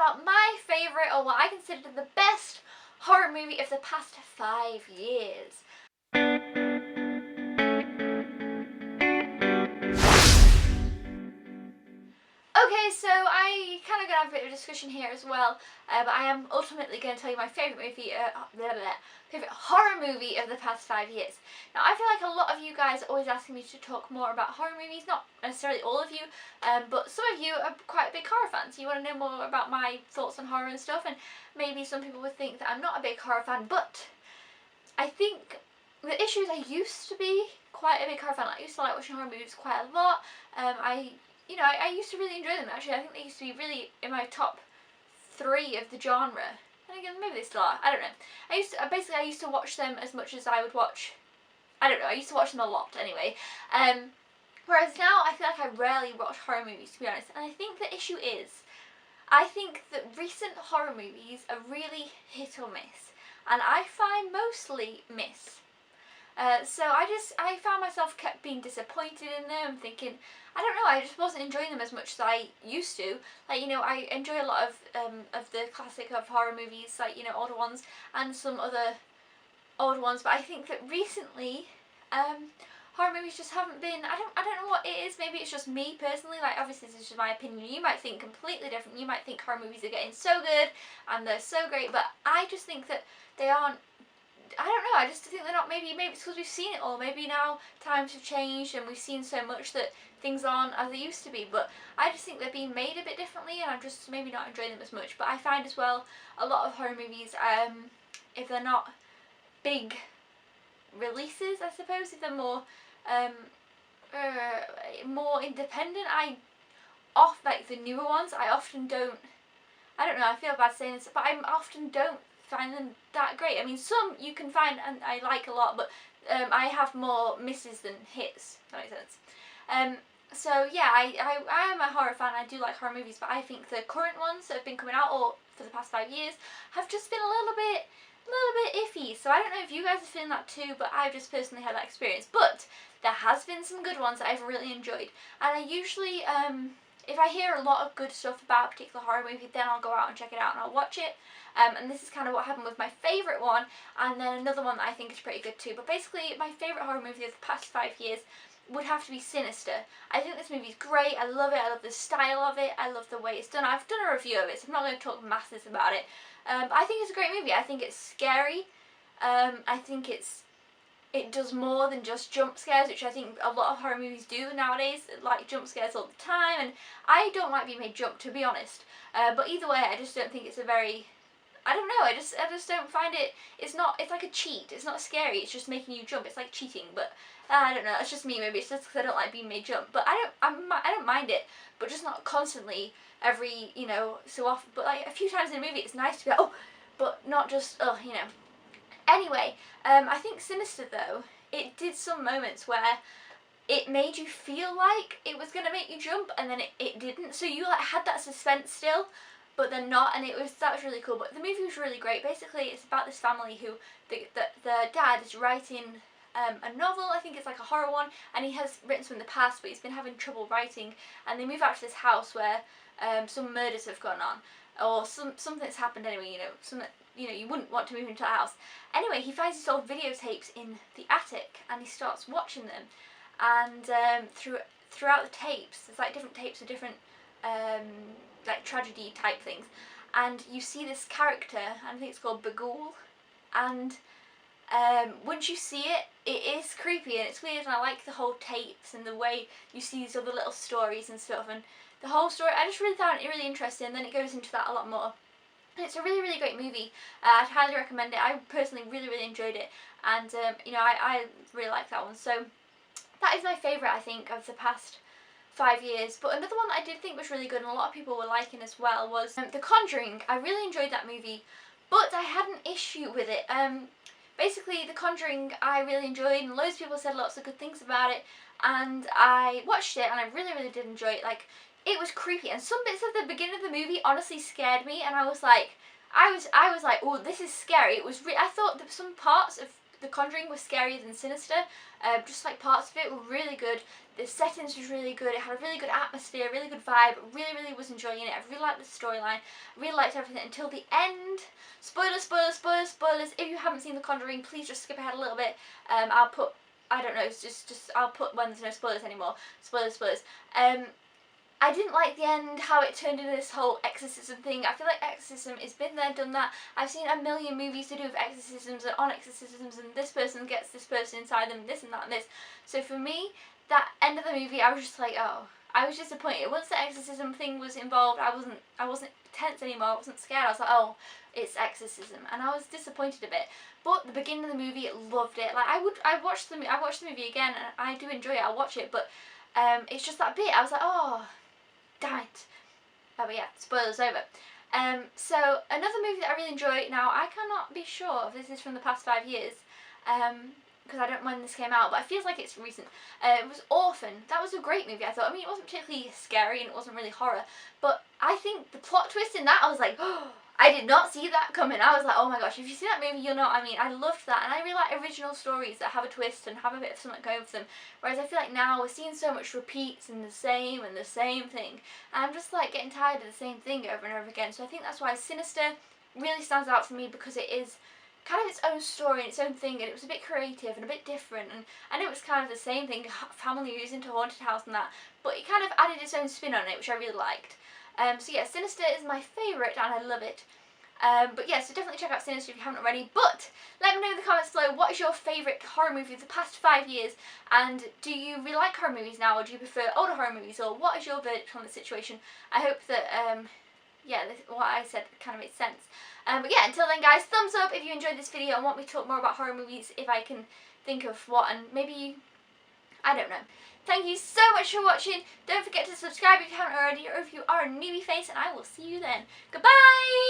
about my favourite, or what I consider the best horror movie of the past 5 years. Okay, so I kind of gonna have a bit of a discussion here as well, but I am ultimately going to tell you my favourite movie, favourite horror movie of the past 5 years. Now, I feel like a lot of you guys are always asking me to talk more about horror movies, not necessarily all of you, but some of you are quite big horror fans. You want to know more about my thoughts on horror and stuff, and maybe some people would think that I'm not a big horror fan, but I think the issue is I used to be quite a big horror fan. I used to like watching horror movies quite a lot. I used to really enjoy them actually. I think they used to be really in my top 3 of the genre. And again, maybe they still are. I don't know. I used to watch them as much as I would watch. I don't know. I used to watch them a lot anyway. Whereas now I feel like I rarely watch horror movies, to be honest. And I think the issue is, I think that recent horror movies are really hit or miss, and I find mostly miss. So I found myself kept being disappointed in them, thinking, I don't know, I just wasn't enjoying them as much as I used to. Like, I enjoy a lot of the classic of horror movies, like, older ones, and some other old ones, but I think that recently, horror movies just haven't been, I don't know what it is, maybe it's just me personally, like, obviously this is just my opinion, you might think completely different, you might think horror movies are getting so good, and they're so great, but I just think that they aren't. I don't know, I just think they're not. Maybe it's because we've seen it all. Maybe now times have changed and we've seen so much that things aren't as they used to be. But I just think they're being made a bit differently, and I'm just maybe not enjoying them as much. But I find as well a lot of horror movies, if they're not big releases, I suppose, if they're more more independent, like the newer ones, I often don't. I don't know, I feel bad saying this, but I often don't find them that great. I mean, some you can find and I like a lot, but I have more misses than hits, if that makes sense. So yeah, I am a horror fan, I do like horror movies, but I think the current ones that have been coming out, or for the past 5 years, have just been a little bit iffy. So I don't know if you guys are feeling that too, but I've just personally had that experience. But there has been some good ones that I've really enjoyed, and I usually, if I hear a lot of good stuff about a particular horror movie, then I'll go out and check it out and I'll watch it. And this is kind of what happened with my favourite one, and then another one that I think is pretty good too. But basically, my favourite horror movie of the past 5 years would have to be Sinister. I think this movie's great, I love it, I love the style of it, I love the way it's done. I've done a review of it, so I'm not going to talk masses about it. But I think it's a great movie. I think it's scary. I think it does more than just jump scares, which I think a lot of horror movies do nowadays, like jump scares all the time, and I don't like being made jump, to be honest. But either way, I just don't think it's a very, I don't know, I just don't find it, it's like a cheat, it's not scary, it's just making you jump, it's like cheating, but I don't know, it's just me, maybe it's just because I don't like being made jump, but I don't mind it, but just not constantly, every, so often, but like a few times in a movie it's nice to be like, oh, but not just, Anyway, I think Sinister though, it did some moments where it made you feel like it was going to make you jump, and then it didn't, so you like had that suspense still, but then not, and that was really cool. But the movie was really great. Basically, it's about this family who, the dad is writing a novel, I think it's like a horror one, and he has written some in the past, but he's been having trouble writing, and they move out to this house where some murders have gone on, or something's happened anyway, you wouldn't want to move into a house. Anyway, he finds these old videotapes in the attic, and he starts watching them, and throughout the tapes, there's like different tapes of different like tragedy type things, and you see this character, and I think it's called Bagul, and once you see it, it is creepy and it's weird, and I like the whole tapes and the way you see these other little stories and stuff, and the whole story, I just really found it really interesting, and then it goes into that a lot more. And it's a really, really great movie. I'd highly recommend it. I personally really, really enjoyed it, and I really like that one. So that is my favourite, I think, of the past 5 years. But another one that I did think was really good and a lot of people were liking as well was The Conjuring. I really enjoyed that movie, but I had an issue with it. Basically, The Conjuring I really enjoyed, and loads of people said lots of good things about it, and I watched it and I really, really did enjoy it. Like, it was creepy, and some bits of the beginning of the movie honestly scared me, and I was like, oh, this is scary. It was I thought that some parts of The Conjuring was scarier than Sinister. Just like parts of it were really good. The settings was really good. It had a really good atmosphere, really good vibe. Really was enjoying it. I really liked the storyline. I really liked everything until the end. Spoilers, spoilers, spoilers, spoilers. If you haven't seen The Conjuring, please just skip ahead a little bit. I'll put, I don't know, it's just I'll put when there's no spoilers anymore. Spoilers, spoilers. I didn't like the end, how it turned into this whole exorcism thing. I feel like exorcism has been there, done that. I've seen a million movies to do with exorcisms and on exorcisms, and this person gets this person inside them, this and that and this. So for me, that end of the movie, I was just like, oh, I was disappointed. Once the exorcism thing was involved, I wasn't tense anymore. I wasn't scared. I was like, oh, it's exorcism, and I was disappointed a bit. But the beginning of the movie, loved it. Like I watched the movie again, and I do enjoy it. I'll watch it, but it's just that bit. I was like, oh, damn it. Oh, but yeah, spoilers over. So another movie that I really enjoy. Now I cannot be sure if this is from the past 5 years. Because I don't know when this came out, but it feels like it's recent. It was Orphan. That was a great movie, I thought. I mean, it wasn't particularly scary and it wasn't really horror, but I think the plot twist in that, I was like, oh, I did not see that coming. I was like, oh my gosh, if you see that movie, you'll know what I mean. I loved that, and I really like original stories that have a twist and have a bit of something going for them, whereas I feel like now we're seeing so much repeats and the same thing, and I'm just like getting tired of the same thing over and over again. So I think that's why Sinister really stands out for me, because it is kind of its own story and its own thing, and it was a bit creative and a bit different, and I know it was kind of the same thing, family who's into haunted house and that, but it kind of added its own spin on it, which I really liked. So yeah, Sinister is my favourite and I love it. But yeah, so definitely check out Sinister if you haven't already. But let me know in the comments below, what is your favourite horror movie of the past 5 years, and do you really like horror movies now, or do you prefer older horror movies, or what is your verdict on the situation? I hope that yeah, what I said kind of made sense. But yeah, until then guys, thumbs up if you enjoyed this video and want me to talk more about horror movies, if I can think of what, and maybe, I don't know. Thank you so much for watching. Don't forget to subscribe if you haven't already, or if you are a newbie face, and I will see you then. Goodbye!